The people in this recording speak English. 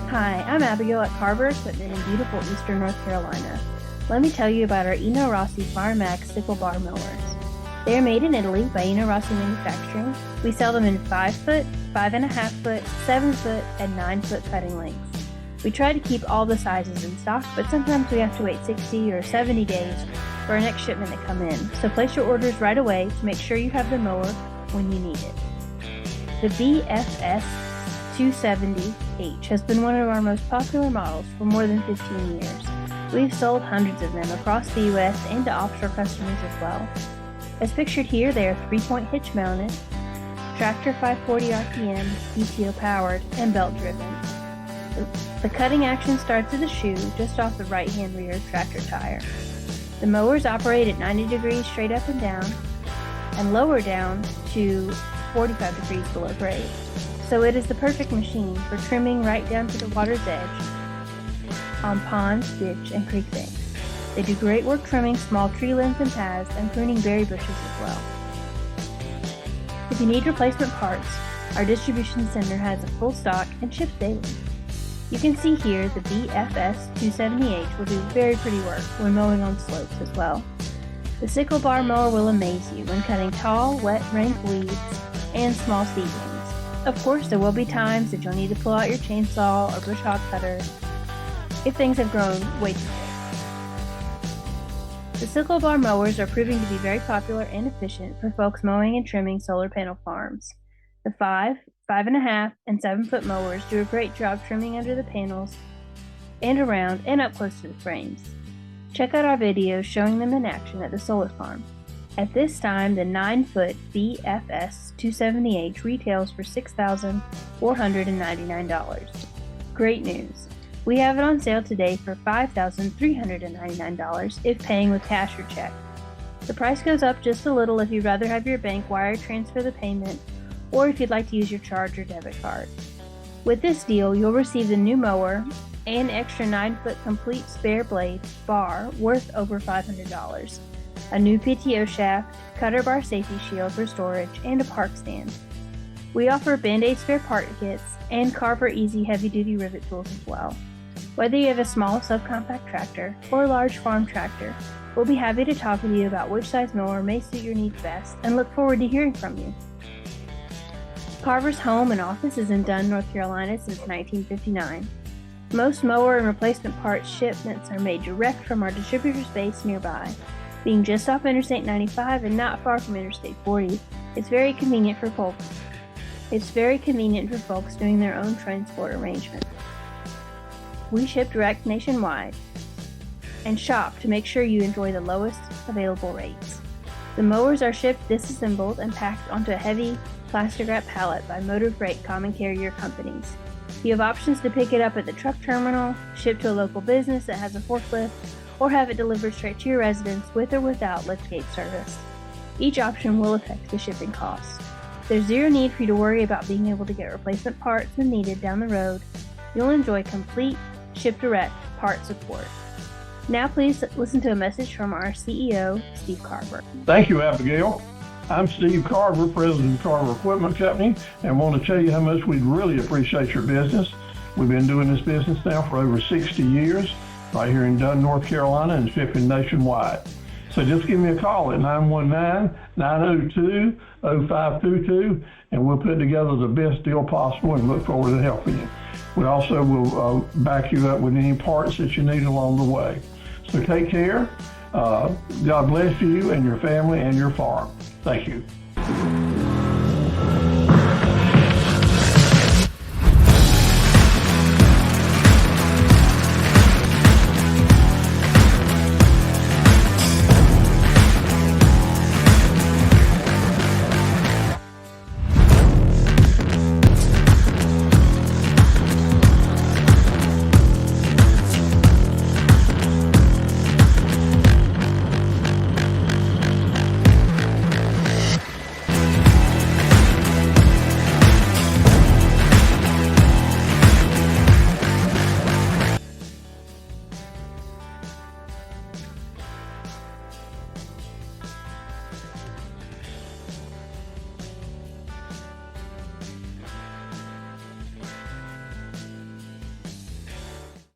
Hi, I'm Abigail at Carver Equipment in beautiful eastern North Carolina. Let me tell you about our Enorossi Farm Maxx Sickle bar mowers. They are made in Italy by Enorossi Manufacturing. We sell them in 5 foot, 5.5 foot, 7 foot, and 9 foot cutting lengths. We try to keep all the sizes in stock, but sometimes we have to wait 60 or 70 days for our next shipment to come in. So place your orders right away to make sure you have the mower when you need it. The BFS-270H has been one of our most popular models for more than 15 years. We've sold hundreds of them across the U.S. and to offshore customers as well. As pictured here, they are 3-point hitch mounted, tractor 540 RPM, PTO powered, and belt driven. The cutting action starts at the shoe just off the right-hand rear tractor tire. The mowers operate at 90 degrees straight up and down, and lower down to 45 degrees below grade. So it is the perfect machine for trimming right down to the water's edge on ponds, ditch, and creek banks. They do great work trimming small tree limbs and paths and pruning berry bushes as well. If you need replacement parts, our distribution center has a full stock and ships daily. You can see here the BFS-270H will do very pretty work when mowing on slopes as well. The Sickle bar mower will amaze you when cutting tall, wet, rank weeds and small seedlings. Of course, there will be times that you'll need to pull out your chainsaw or bush hog cutter if things have grown way too big. The Sickle bar mowers are proving to be very popular and efficient for folks mowing and trimming solar panel farms. The 5, 5.5, and 7 foot mowers do a great job trimming under the panels and around and up close to the frames. Check out our videos showing them in action at the solar farm. At this time, the 9 foot BFS-270H retails for $6,499. Great news! We have it on sale today for $5,399 if paying with cash or check. The price goes up just a little if you'd rather have your bank wire transfer the payment or if you'd like to use your charge or debit card. With this deal, you'll receive the new mower and extra 9 foot complete spare blade bar worth over $500, a new PTO shaft, cutter bar safety shield for storage, and a park stand. We offer Band-Aid spare part kits and Carver Easy heavy-duty rivet tools as well. Whether you have a small subcompact tractor or a large farm tractor, we'll be happy to talk with you about which size mower may suit your needs best and look forward to hearing from you. Carver's home and office is in Dunn, North Carolina since 1959. Most mower and replacement parts shipments are made direct from our distributor's base nearby. Being just off Interstate 95 and not far from Interstate 40, it's very convenient for folks doing their own transport arrangements. We ship direct nationwide and shop to make sure you enjoy the lowest available rates. The mowers are shipped disassembled and packed onto a heavy plastic wrap pallet by motor freight common carrier companies. You have options to pick it up at the truck terminal, ship to a local business that has a forklift, or have it delivered straight to your residence with or without liftgate service. Each option will affect the shipping costs. There's zero need for you to worry about being able to get replacement parts when needed down the road. You'll enjoy complete ship direct part support. Now please listen to a message from our CEO, Steve Carver. Thank you, Abigail. I'm Steve Carver, President of Carver Equipment Company, and want to tell you how much we really appreciate your business. We've been doing this business now for over 60 years, right here in Dunn, North Carolina, and shipping nationwide. So just give me a call at 919-902-0522, and we'll put together the best deal possible and look forward to helping you. We also will back you up with any parts that you need along the way. So take care. God bless you and your family and your farm. Thank you.